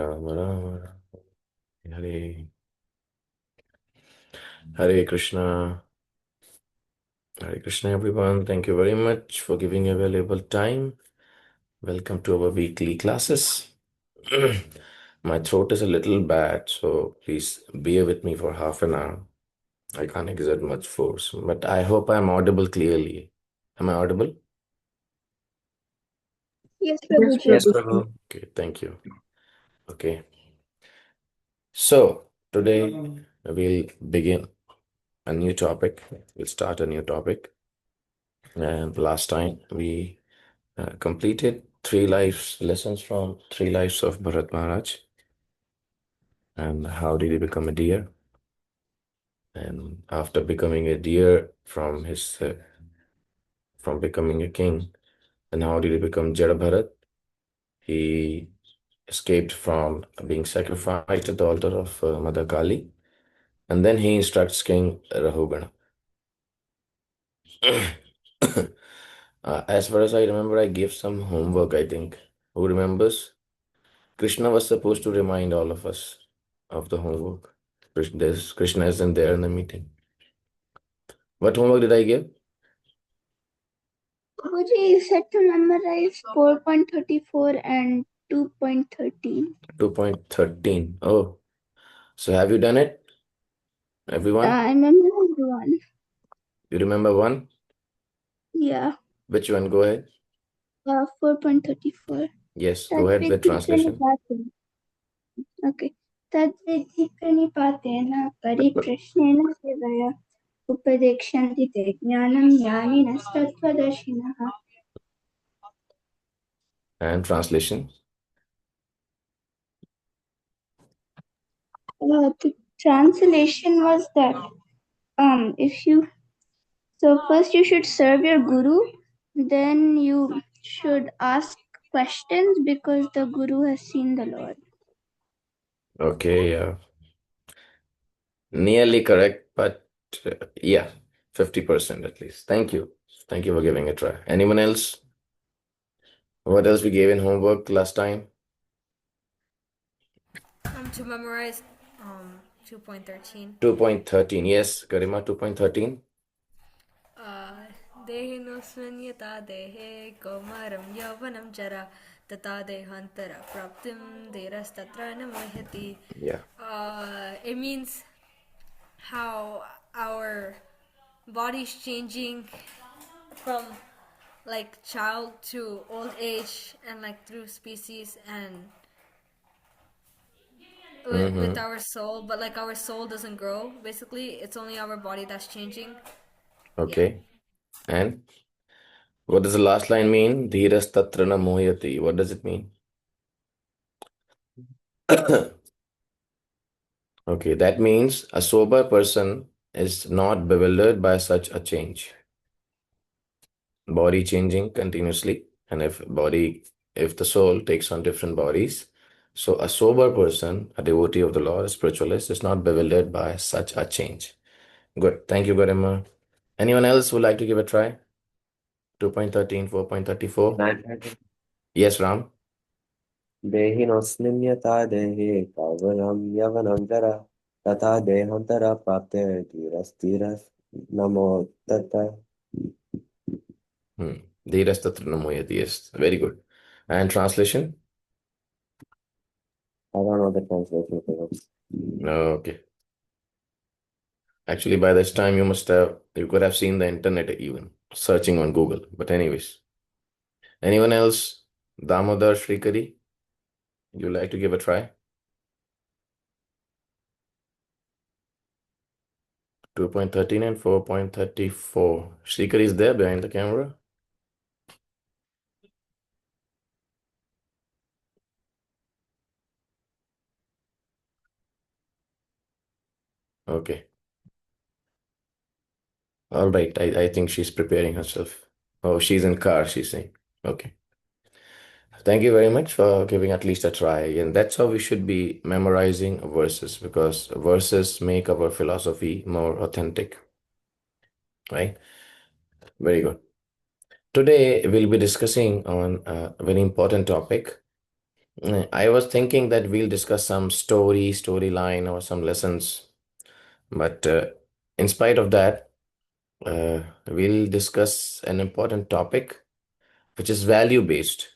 Ram Ram Hare Hare Krishna. Hare Krishna, everyone. Thank you very much for giving your valuable time. Welcome to our weekly classes. My throat is a little bad, so please bear with me for half an hour. I can't exert much force, but I hope I'm audible clearly. Am I audible? Yes, Yes, Prabhuji. Yes. Prabhu. Okay, thank you. Okay, so today we'll begin a new topic. We'll start a new topic. And last time we completed three lives lessons from three lives of Bharat Maharaj. And how did he become a deer? And after becoming a deer from his from becoming a king, and how did he become Jada Bharat? He escaped from being sacrificed at the altar of Mother Kali, and then he instructs King Rahugana. As far as I remember, I gave some homework, I think. Who remembers? Krishna was supposed to remind all of us of the homework. Krishna isn't there in the meeting. What homework did I give? Prabhuji, you said to memorize 4.34 and 2.13. 2.13. Oh, so have you done it, everyone? I memorized one. You remember one? Yeah, Which one? Go ahead. 4.34. Yes, go ahead with Tadviddhi translation. pranipate. Okay. Tadviddhi pranipatena pariprashnena sevaya upadekshanti te jnanam jnaninastattvadashinah. And translation. The translation was that if you so first you should serve your guru, then you should ask questions because the guru has seen the Lord. Okay, nearly correct, but yeah, 50% at least. Thank you. Thank you for giving it a try. Anyone else? What else we gave in homework last time? To memorize 2.13. 2.13. Yes, Garima, 2.13. देहिनोऽस्मिन् यथा देहे कौमारं यौवनं जरा तथा देहान्तरा प्राप्तिं धीरस्तत्र न मुह्यति. Yeah. It means how our body's changing from like child to old age and like through species and with our soul, but like our soul doesn't grow. Basically, it's only our body that's changing. Yeah. Okay. And what does the last line mean? Dhiras tatra na mohyati. What does it mean? Okay, that means a sober person is not bewildered by such a change. Body changing continuously, and if the soul takes on different bodies, so a sober person, a devotee of the Lord, a spiritualist, is not bewildered by such a change. Good. Thank you, Garima. Anyone else would like to give a try? 2.13, 4.34. Yes, Ram. देहिनोऽस्मिन् यथा देहे कौवरं यवनं जरा तथा देहान्तरा प्राप्ते धीरस्थिरनमो तथा. Dhiras tatra na mohyati. Yes, very good. And translation? I don't know the translation for this. Okay. Actually, by this time, you could have seen the internet even, searching on Google. But anyways, anyone else? Damodar Shrikari, you like to give a try? 2.13 and 4.34. Shrikari is there behind the camera. Okay. All right. I think she's preparing herself. Oh, she's in car, she's saying. Okay. Thank you very much for giving at least a try. And that's how we should be memorizing verses because verses make our philosophy more authentic. Right? Very good. Today we'll be discussing on a very important topic. I was thinking that we'll discuss some storyline, or some lessons, but in spite of that, we'll discuss an important topic, which is value based,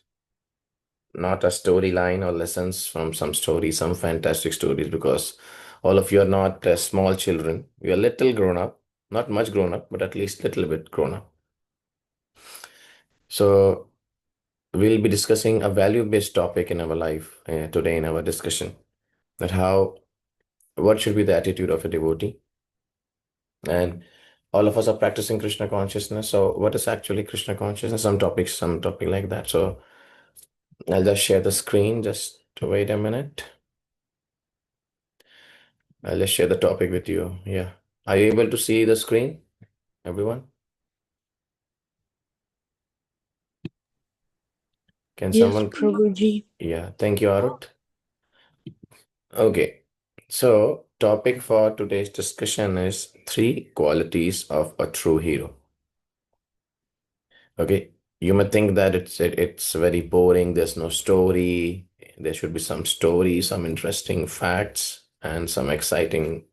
not a storyline or lessons from some stories, some fantastic stories, because all of you are not small children. You are little grown up, not much grown up, but at least little bit grown up. So we'll be discussing a value-based topic in our life today in our discussion. That what should be the attitude of a devotee? And all of us are practicing Krishna consciousness. So what is actually Krishna consciousness? Some topic like that. So I'll just share the screen. Just wait a minute. I'll just share the topic with you. Yeah. Are you able to see the screen, everyone? Can Yes, someone? Prabhuji. Yeah. Thank you, Arut. Okay. So topic for today's discussion is three qualities of a true hero. Okay. You may think that it's very boring. There's no story. There should be some story, some interesting facts, and some exciting,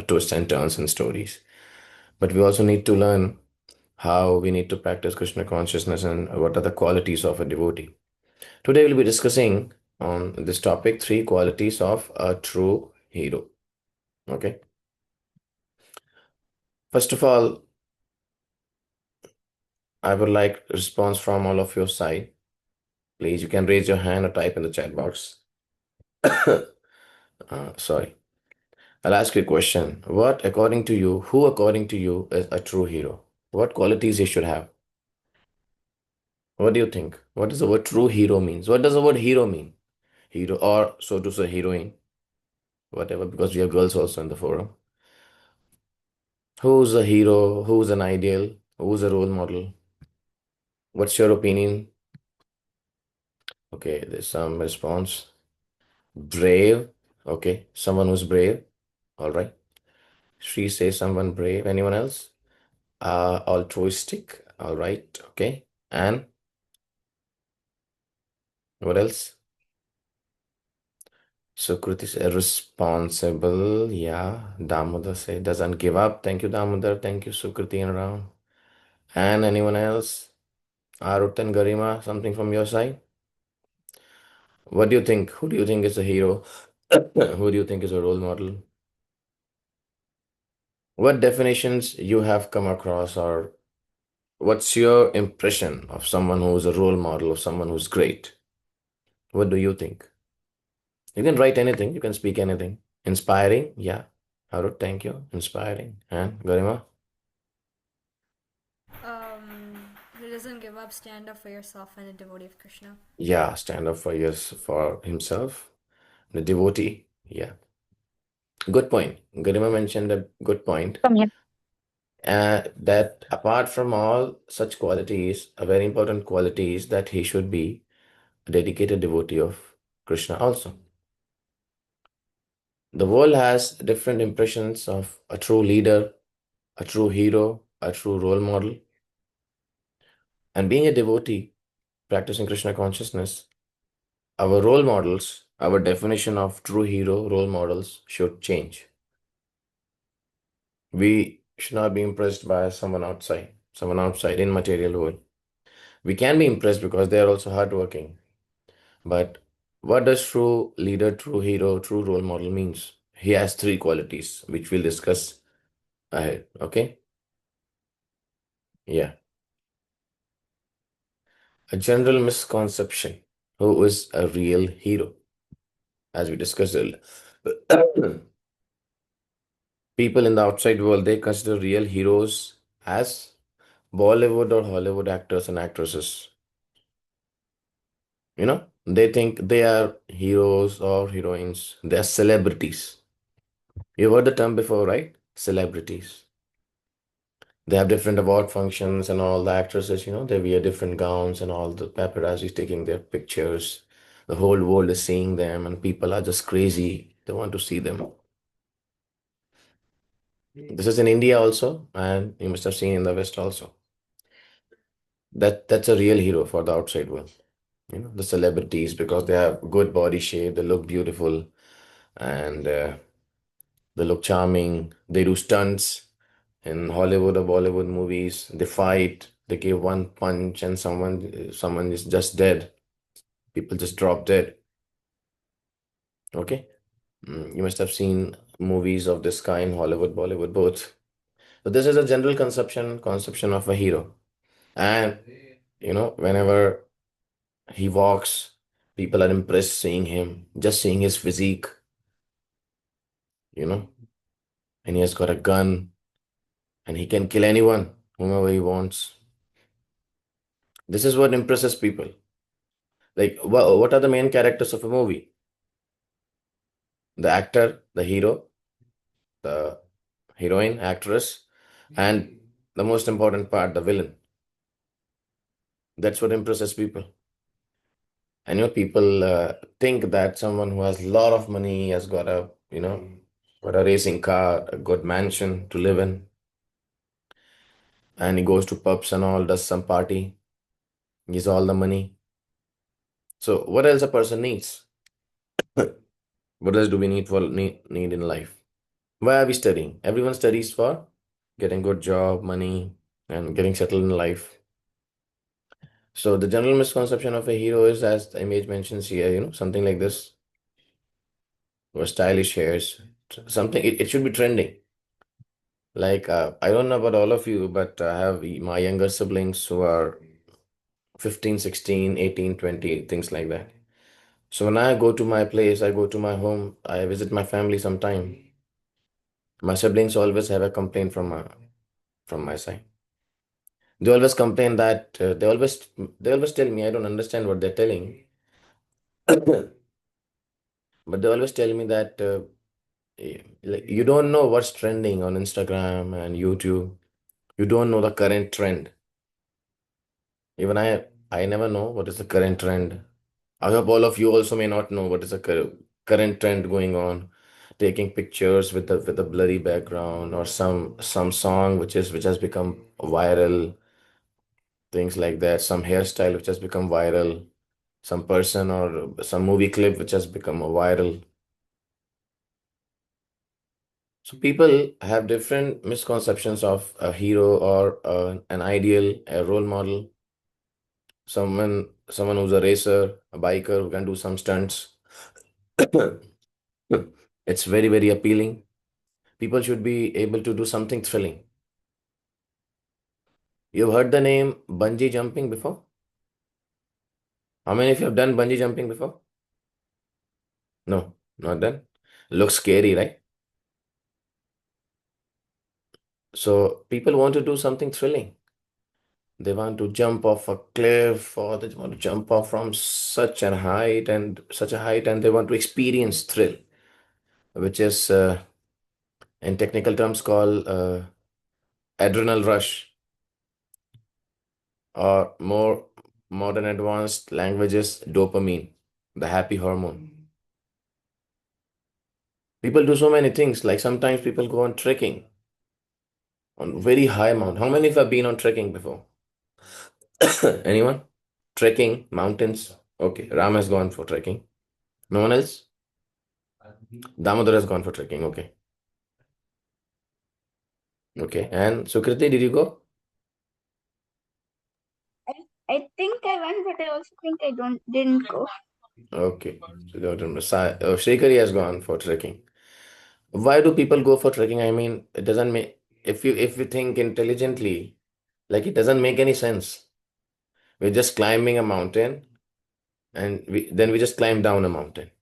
twists and turns in stories. But we also need to learn how we need to practice Krishna consciousness and what are the qualities of a devotee. Today we'll be discussing on this topic three qualities of a true hero. Okay. First of all, I would like response from all of your side. Please, you can raise your hand or type in the chat box. Sorry. I'll ask you a question. Who according to you is a true hero? What qualities he should have? What do you think? What does the word true hero means? What does the word hero mean? Hero, or so to say heroine, whatever, because we have girls also in the forum. Who's a hero? Who's an ideal? Who's a role model? What's your opinion? Okay, there's some response. Brave. Okay, someone who's brave. All right. She says someone brave. Anyone else? Altruistic. All right. Okay. And what else? Sukriti says responsible. Yeah. Damodar says doesn't give up. Thank you, Damodar. Thank you, Sukriti and Ram. And anyone else? Arut and Garima, something from your side? What do you think? Who do you think is a hero? Who do you think is a role model? What definitions you have come across, or what's your impression of someone who is a role model, of someone who's great? What do you think? You can write anything, you can speak anything. Inspiring, yeah. Harut, thank you. Inspiring. And Garima? Who doesn't give up, stand up for yourself, and a devotee of Krishna. Yeah, stand up for himself. The devotee, yeah. Good point. Garima mentioned a good point. That apart from all such qualities, a very important quality is that he should be a dedicated devotee of Krishna also. The world has different impressions of a true leader, a true hero, a true role model. And being a devotee, practicing Krishna consciousness, our role models, our definition of true hero, role models should change. We should not be impressed by someone outside in material world. We can be impressed because they are also hardworking. But what does true leader, true hero, true role model means? He has three qualities, which we'll discuss ahead. Okay? Yeah. A general misconception. Who is a real hero? As we discussed earlier. People in the outside world, they consider real heroes as Bollywood or Hollywood actors and actresses. They think they are heroes or heroines. They are celebrities. You heard the term before, right? Celebrities. They have different award functions, and all the actresses, they wear different gowns, and all the paparazzi is taking their pictures. The whole world is seeing them, and people are just crazy. They want to see them. This is in India also, and you must have seen in the West also. That's a real hero for the outside world. the celebrities, because they have good body shape, they look beautiful, and they look charming. They do stunts in Hollywood or Bollywood movies. They fight. They give one punch, and someone is just dead. People just drop dead. Okay. You must have seen movies of this kind, Hollywood, Bollywood, both. So this is a general conception of a hero. And whenever he walks, people are impressed seeing him, just seeing his physique, you know, and he has got a gun and he can kill anyone, whomever he wants. This is what impresses people. Like, what are the main characters of a movie? The actor, the hero, the heroine, actress, and the most important part, the villain. That's what impresses people. And people think that someone who has a lot of money has got got a racing car, a good mansion to live in, and he goes to pubs and all, does some party, gives all the money. So what else a person needs? What else do we need in life? Why are we studying? Everyone studies for getting good job, money, and getting settled in life. So the general misconception of a hero is, as the image mentions here, something like this, or stylish hairs, something. It should be trending. Like, I don't know about all of you, but I have my younger siblings who are 15, 16, 18, 20, things like that. So when I go to my place, I go to my home, I visit my family sometime. My siblings always have a complaint from my side. They always complain that they always tell me I don't understand what they're telling, but they always tell me that like, you don't know what's trending on Instagram and YouTube. You don't know the current trend. Even I never know what is the current trend. I hope all of you also may not know what is the current trend going on. Taking pictures with a blurry background, or some song which has become viral, things like that. Some hairstyle which has become viral, some person or some movie clip which has become viral. So people have different misconceptions of a hero or an ideal, a role model. Someone who's a racer, a biker who can do some stunts. It's very, very appealing. People should be able to do something thrilling. You've heard the name bungee jumping before? How many of you have done bungee jumping before? No, not done. Looks scary, right? So people want to do something thrilling. They want to jump off a cliff, or they want to jump off from such a height, and they want to experience thrill, which is in technical terms called adrenal rush, or more modern advanced languages, dopamine, the happy hormone. People do so many things. Like sometimes people go on trekking on very high mount. How many of you have been on trekking before? Anyone? Trekking, mountains. Okay, Ram has gone for trekking. No one else? Damodar has gone for trekking. Okay. Okay. And Sukriti, did you go? I think I went, but I also think I didn't go. Okay. So you don't remember. Shrikari has gone for trekking. Why do people go for trekking? I mean, it doesn't make, if you think intelligently, like, it doesn't make any sense. We're just climbing a mountain, and we just climb down a mountain.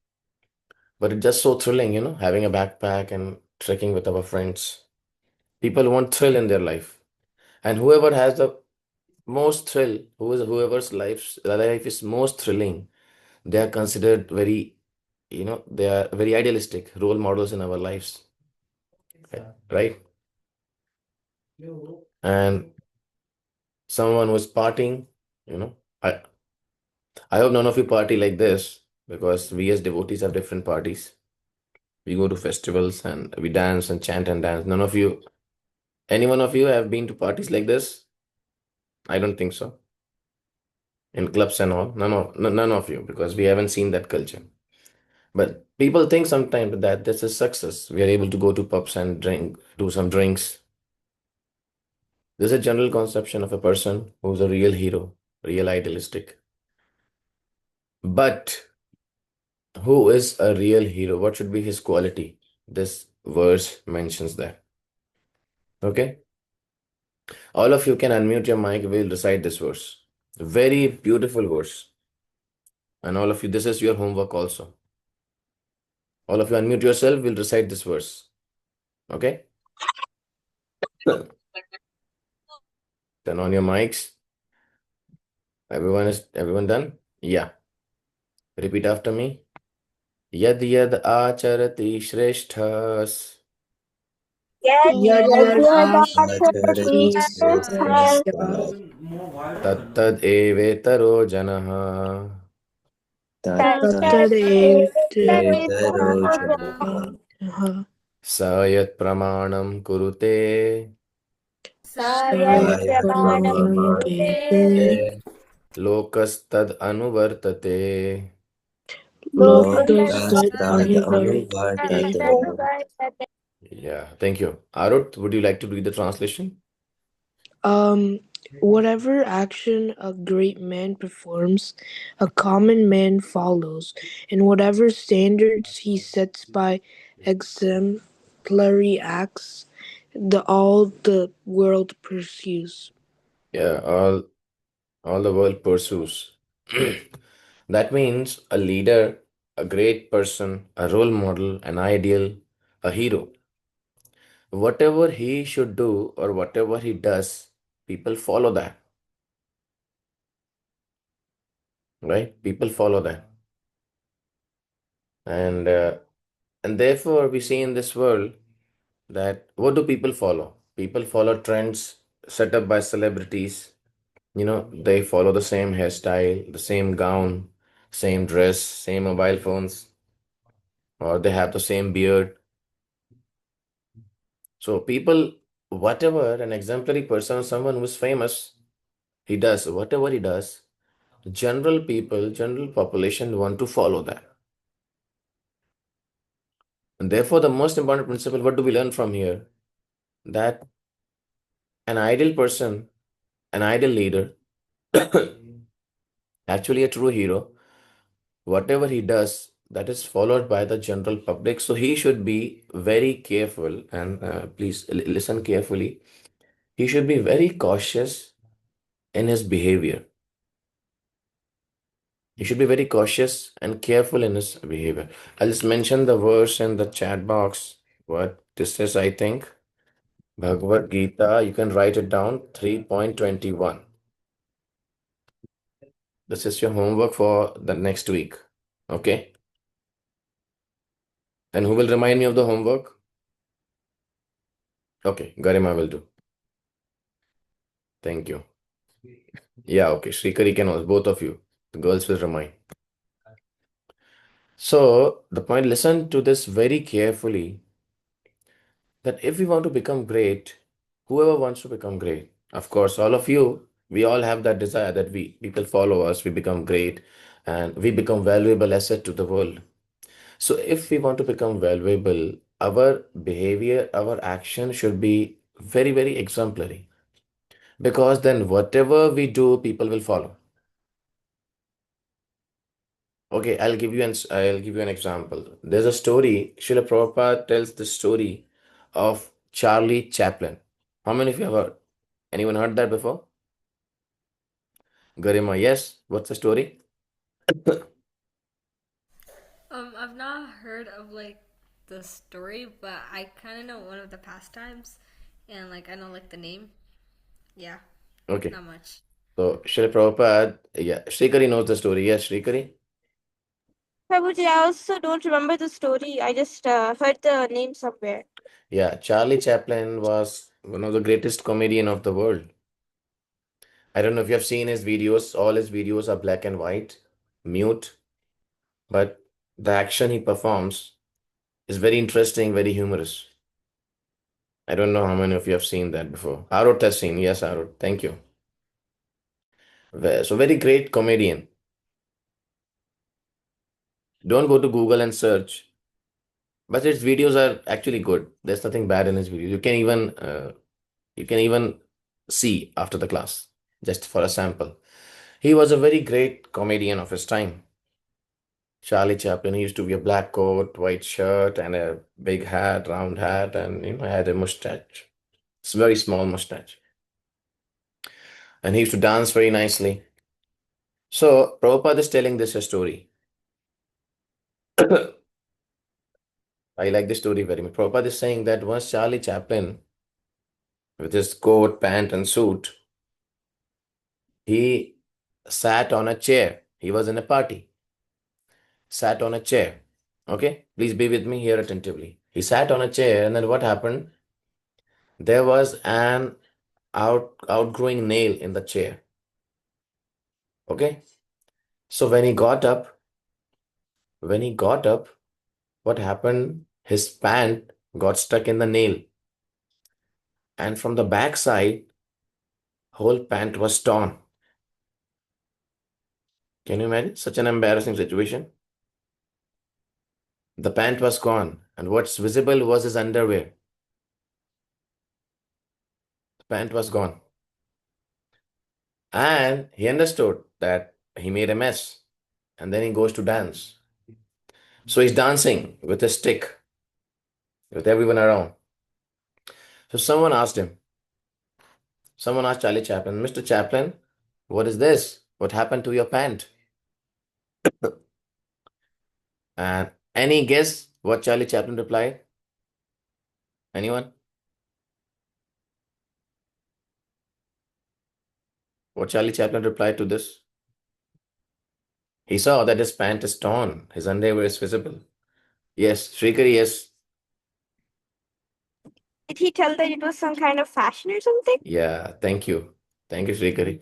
But it's just so thrilling, having a backpack and trekking with our friends. People want thrill in their life. And whoever has the most thrill, whoever's life is most thrilling, they are considered they are very idealistic role models in our lives, right? And someone who's partying, you know, I I hope none of you party like this, because we as devotees have different parties. We go to festivals and we dance and chant and dance. Any one of you have been to parties like this? I don't think so. in clubs and all. None of you, because we haven't seen that culture. But people think sometimes that this is success. We are able to go to pubs and drink, do some drinks. There's a general conception of a person who's a real hero, real idealistic. But who is a real hero? What should be his quality? This verse mentions that. Okay? All of you can unmute your mic. We'll recite this verse. Very beautiful verse. And all of you, this is your homework also. All of you unmute yourself. We'll recite this verse. Okay? Turn on your mics. Everyone done? Yeah. Repeat after me. Yad yad acharati shreshthas यद् यद् आचरति आचरति श्रेष्ठः श्रेष्ठः tat tad evetaro janah तत्तदेवेतरो जनः sayat pramanam kurute प्रमाणं lokastad anuvartate. लोकस्तदनुवर्तते Yeah, thank you. Arut, would you like to read the translation? Whatever action a great man performs, a common man follows, and whatever standards he sets by exemplary acts, all the world pursues. Yeah, all the world pursues. That means a leader, a great person, a role model, an ideal, a hero. Whatever he should do or whatever he does, people follow that, right? People follow that. And therefore we see in this world that what do people follow? People follow trends set up by celebrities. They follow the same hairstyle, the same gown, same dress, same mobile phones, or they have the same beard. So people, whatever an exemplary person, someone who is famous, he does whatever he does, general people, general population want to follow that. And therefore, the most important principle, what do we learn from here? That an ideal person, an ideal leader, actually a true hero, whatever he does, that is followed by the general public. So he should be very careful, and please listen carefully. He should be very cautious in his behavior. He should be very cautious and careful in his behavior. I'll just mention the verse in the chat box. What this is, I think. Bhagavad Gita, you can write it down, 3.21. This is your homework for the next week. Okay? And who will remind me of the homework? Okay, Garima will do. Thank you. Yeah, okay. Srikari can also, both of you. The girls will remind. So, the point, listen to this very carefully, that if we want to become great, whoever wants to become great, of course, all of you, we all have that desire that people follow us, we become great, and we become valuable asset to the world. So if we want to become valuable, our behavior, our action should be very, very exemplary. Because then whatever we do, people will follow. Okay, I'll give you an example. There's a story, Srila Prabhupada tells the story of Charlie Chaplin. How many of you have heard? Anyone heard that before? Garima, yes. What's the story? I've not heard of like the story, but I kind of know one of the pastimes, and like I know like the name. Yeah, Okay. not much. So Srila Prabhupada, yeah, Shrikari knows the story. Yes, Shrikari? Prabhuji, I also don't remember the story. I just heard the name somewhere. Yeah, Charlie Chaplin was one of the greatest comedian of the world. I don't know if you have seen his videos. All his videos are black and white, mute, but the action he performs is very interesting, very humorous. I don't know how many of you have seen that before. Arut has seen. Yes, Arut. Thank you. So very great comedian. Don't go to Google and search, but his videos are actually good. There's nothing bad in his videos. You can even see after the class, just for a sample. He was a very great comedian of his time. Charlie Chaplin, he used to wear black coat, white shirt, and a big hat, round hat, and had a mustache. It's a very small mustache. And he used to dance very nicely. So Prabhupada is telling this a story. I like this story very much. Prabhupada is saying that once Charlie Chaplin, with his coat, pant, and suit, he sat on a chair. He was in a party, sat on a chair. Okay, please be with me here attentively. He sat on a chair, and then what happened? There was an outgrowing nail in the chair. Okay, so when he got up, what happened? His pant got stuck in the nail, and from the back side, whole pant was torn. Can you imagine such an embarrassing situation? The pant was gone, and what's visible was his underwear. The pant was gone. And he understood that he made a mess. And then he goes to dance. So he's dancing with a stick with everyone around. So someone asked Charlie Chaplin, Mr. Chaplin, what is this? What happened to your pant? And any guess what Charlie Chaplin replied? Anyone? What Charlie Chaplin replied to this? He saw that his pant is torn, his underwear is visible. Yes, Shrikari, yes. Did he tell that it was some kind of fashion or something? Yeah, thank you. Thank you, Shrikari.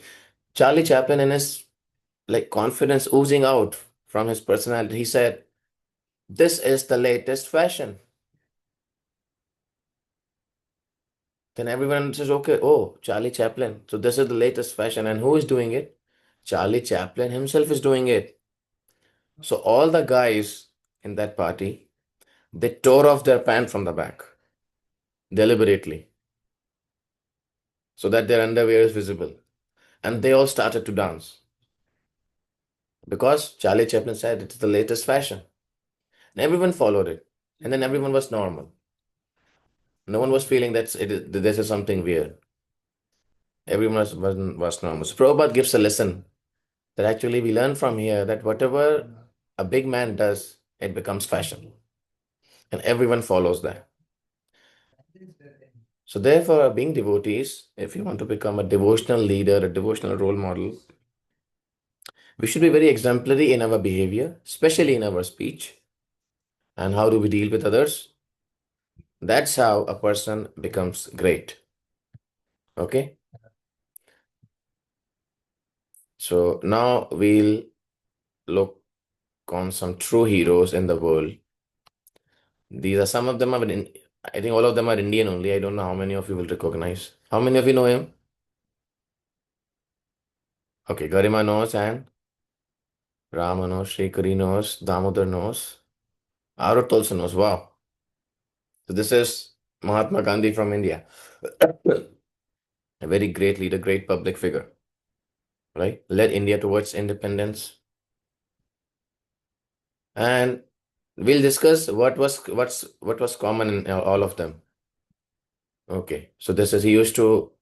Charlie Chaplin, in his confidence oozing out from his personality, he said, this is the latest fashion. Then everyone says, okay, oh, Charlie Chaplin. So this is the latest fashion. And who is doing it? Charlie Chaplin himself is doing it. So all the guys in that party, they tore off their pant from the back deliberately so that their underwear is visible. And they all started to dance because Charlie Chaplin said it's the latest fashion. And everyone followed it. And then everyone was normal. No one was feeling that this is something weird. Everyone was normal. So Prabhupada gives a lesson that actually we learn from here that whatever a big man does, it becomes fashion. And everyone follows that. So therefore, being devotees, if you want to become a devotional leader, a devotional role model, we should be very exemplary in our behavior, especially in our speech. And how do we deal with others? That's how a person becomes great. Okay? So now we'll look on some true heroes in the world. These are some of them are I think all of them are Indian only. I don't know how many of you will recognize. How many of you know him? Okay, Garima knows and Rama knows, Shrikari knows, Damodar knows, Arut also knows. Wow. So this is Mahatma Gandhi from India. A very great leader, great public figure, right? Led India towards independence. And we'll discuss what was common in all of them. Okay, so this is he used to,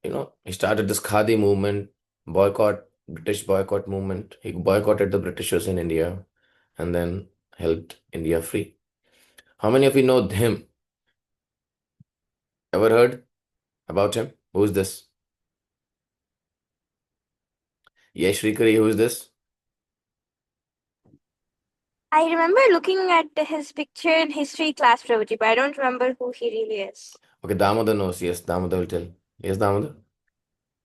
he started this Khadi movement, British boycott movement. He boycotted the Britishers in India and then helped India free. How many of you know him? Ever heard about him? Who's this? Yes, Shrikari, who's this? I remember looking at his picture in history class, Prabhuji, but I don't remember who he really is. Okay, Damodar knows. Yes, Damodar will tell. Yes, Damodar?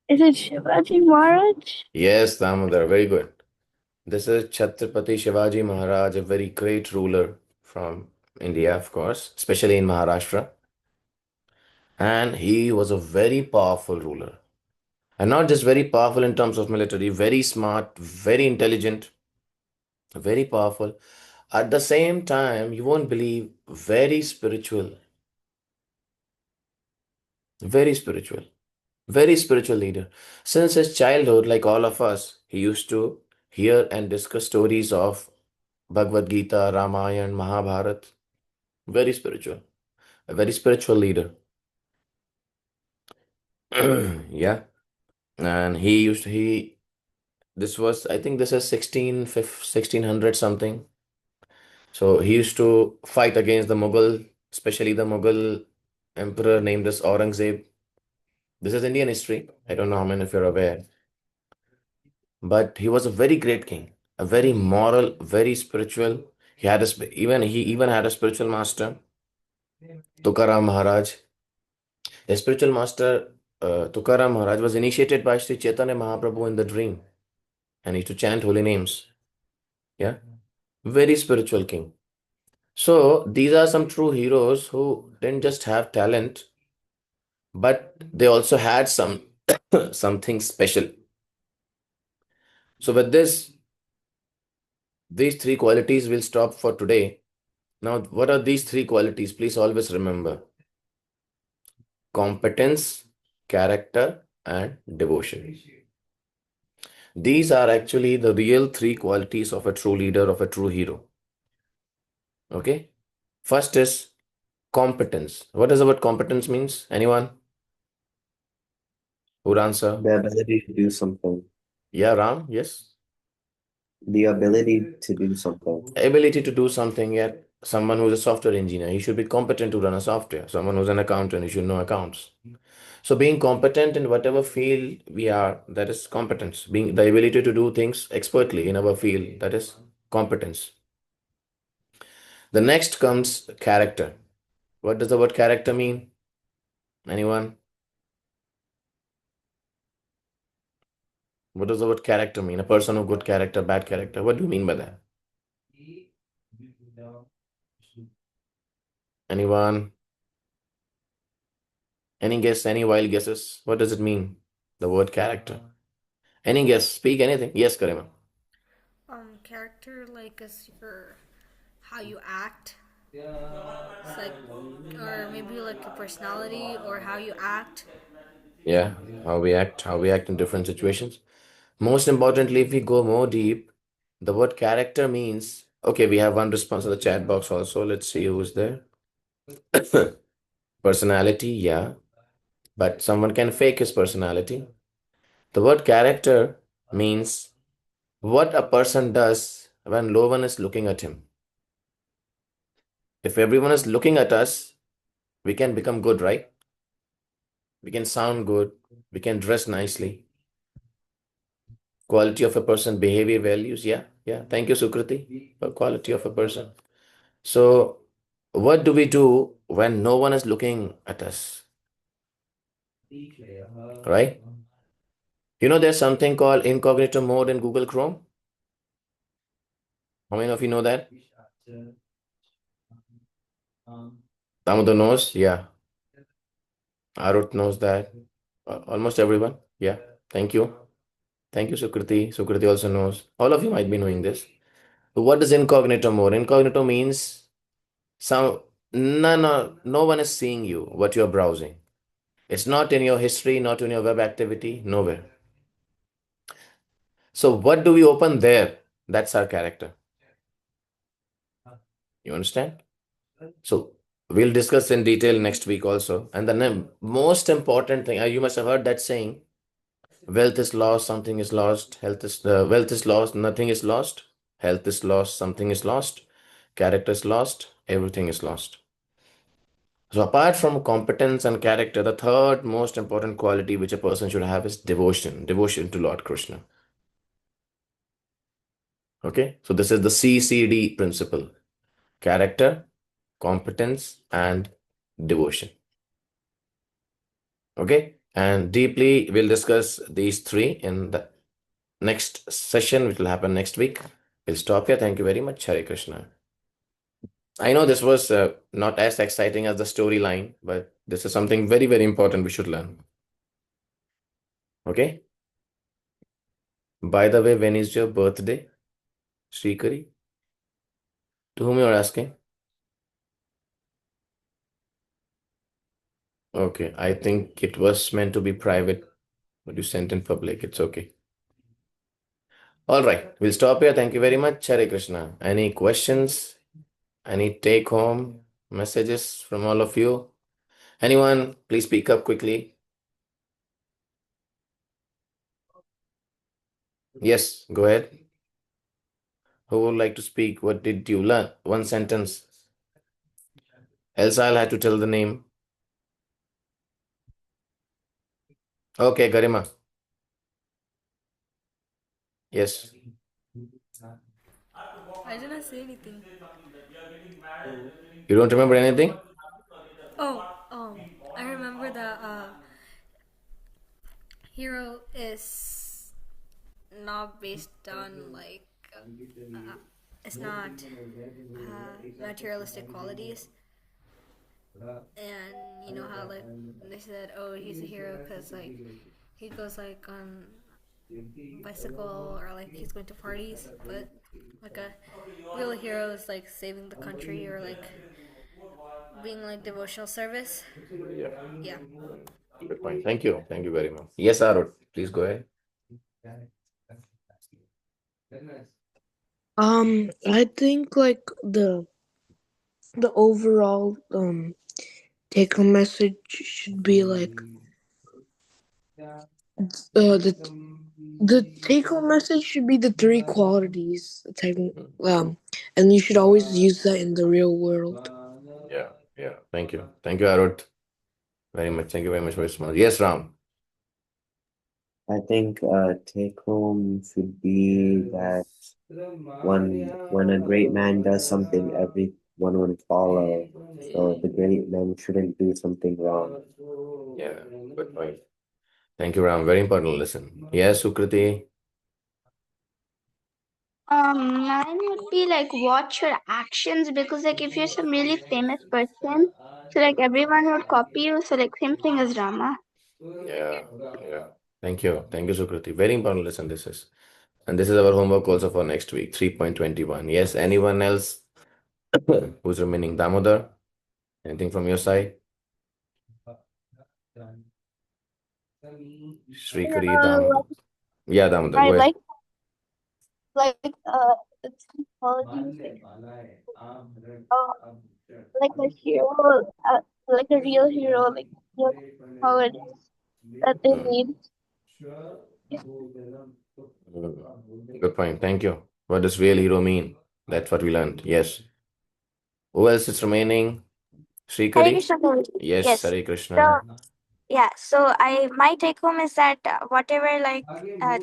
Is it Shivaji Maharaj? Yes, Damodar, very good. This is Chhatrapati Shivaji Maharaj, a very great ruler from India, of course, especially in Maharashtra. And he was a very powerful ruler. And not just very powerful in terms of military, very smart, very intelligent, very powerful. At the same time, you won't believe, very spiritual, very spiritual, very spiritual leader. Since his childhood, like all of us, he used to hear and discuss stories of Bhagavad Gita, Ramayana, Mahabharata. Very spiritual, a very spiritual leader. Yeah. And this was, I think this is 1600 something. So he used to fight against the Mughal, especially the Mughal emperor named as Aurangzeb. This is Indian history. I don't know how many of you are aware, but he was a very great king, a very moral, very spiritual. He even had a spiritual master, Tukaram Maharaj. The spiritual master, Tukaram Maharaj, was initiated by Sri Chaitanya Mahaprabhu in the dream, and he used to chant holy names. Yeah, very spiritual king. So these are some true heroes who didn't just have talent, but they also had something special. So with these three qualities will stop for today. Now, what are these three qualities? Please always remember: competence, character, and devotion. These are actually the real three qualities of a true leader, of a true hero. Okay. First is competence. What does the word competence means? Anyone would answer? The ability to do something. Yeah, Ram. Yes. The ability to do something. Ability to do something. Yet someone who's a software engineer, he should be competent to run a software. Someone who's an accountant, he should know accounts. So being competent in whatever field we are, that is competence. Being the ability to do things expertly in our field, that is competence. The next comes character. What does the word character mean? Anyone? What does the word character mean? A person of good character, bad character. What do you mean by that? Anyone? Any guess? Any wild guesses? What does it mean? The word character. Any guess? Speak anything. Yes, Karima. Character like is your how you act. It's like, or maybe like a personality or how you act. Yeah, how we act in different situations. Most importantly, if we go more deep, the word character means, okay, we have one response in the chat box also. Let's see who's there. Personality, yeah, but someone can fake his personality. The word character means what a person does when no one is looking at him. If everyone is looking at us, we can become good, right? We can sound good, we can dress nicely. Quality of a person, behavior, values, yeah, yeah. Thank you, Sukriti, for quality of a person. So, what do we do when no one is looking at us? Right? You know, there's something called incognito mode in Google Chrome. How many of you know that? Damodar knows, yeah. Arut knows that. Almost everyone, yeah. Thank you. Thank you, Sukriti. Sukriti also knows. All of you might be knowing this. What is incognito mode? Incognito means some no one is seeing you, what you're browsing. It's not in your history, not in your web activity, nowhere. So what do we open there? That's our character. You understand? So we'll discuss in detail next week also. And the most important thing, you must have heard that saying, wealth is lost, something is lost. Wealth is lost, nothing is lost. Health is lost, something is lost. Character is lost, everything is lost. So apart from competence and character, the third most important quality which a person should have is devotion. Devotion to Lord Krishna. Okay, so this is the CCD principle: character, competence, and devotion. Okay, and deeply we'll discuss these three in the next session, which will happen next week. We'll stop here. Thank you very much. Hare Krishna. I know this was not as exciting as the storyline, but this is something very, very important we should learn. Okay. By the way, when is your birthday, Srikari? To whom you are asking? Okay, I think it was meant to be private, but you sent in public. It's okay. All right, we'll stop here. Thank you very much, Hare Krishna. Any questions? Any take home messages from all of you? Anyone, please speak up quickly. Yes, go ahead. Who would like to speak? What did you learn? One sentence. Else I'll have to tell the name. Okay, Garima. Yes. I did not say anything. You don't remember anything? Oh, I remember the hero is not based on like it's not materialistic qualities, and you know how like they said, oh, he's a hero because like he goes like on bicycle or like he's going to parties, but like a real hero is like saving the country or like being like devotional service. Yeah. Yeah. Good point. Thank you. Thank you very much. Yes, Arut, please go ahead. I think like the overall take home message should be like the take home message should be the three qualities and you should always use that in the real world. Yeah, yeah. Thank you. Thank you, Arut. Very much. Thank you very much for your response. Yes, Ram. I think take home should be that when a great man does something, everyone would follow. So the great man shouldn't do something wrong. Yeah, good point. Thank you, Ram. Very important lesson. Yes, Sukriti. Mine would be like watch your actions because like if you're some really famous person, so like everyone would copy you. So like same thing as Rama. Yeah, yeah. Thank you. Thank you, Sukriti. Very important lesson this is. And this is our homework also for next week, 3.21. Yes, anyone else who's remaining? Damodar, anything from your side? Srikari, Dam. Yeah, Damodar, I go ahead. like it's psychology, like a hero, like a real hero, like what how it is that they Mm, need. Good point. Thank you. What does real hero mean? That's what we learned. Yes. Who else is remaining? Hare Srikari? Krishna Guruji. Yes, Yes. Hare So Krishna. yeah, so I my take home is that whatever like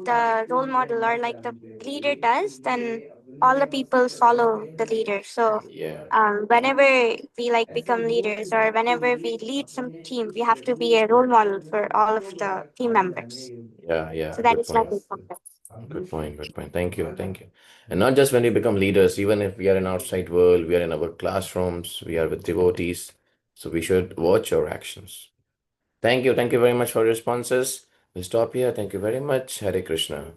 the role model or like the leader does, then all the people follow the leader. So Yeah, whenever we like become leaders or whenever we lead some team, we have to be a role model for all of the team members. yeah, yeah. So that Good is my point. take home. Good point. Good point. Thank you. Thank you. And not just when we become leaders, even if we are in outside world, we are in our classrooms, we are with devotees. So we should watch our actions. Thank you. Thank you very much for your responses. We'll stop here. Thank you very much. Hare Krishna.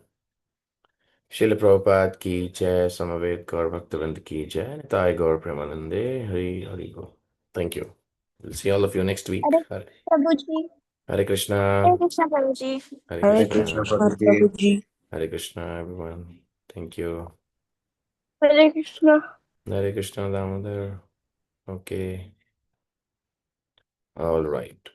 Srila Prabhupada ki jai, Samaved Gaur Bhaktivinoda ki jai, Nitai Gaur Premanande, Hari Hari Gaur. Thank you. We'll see all of you next week. Hare Prabhuji. Hare Hare Krishna. Krishna Guruji. Hare Hare Hare Krishna. Krishna Krishna Prabhuji. Prabhuji. Hare Krishna, everyone. Thank you. Hare Krishna. Hare Krishna, Damodar. Okay. All right.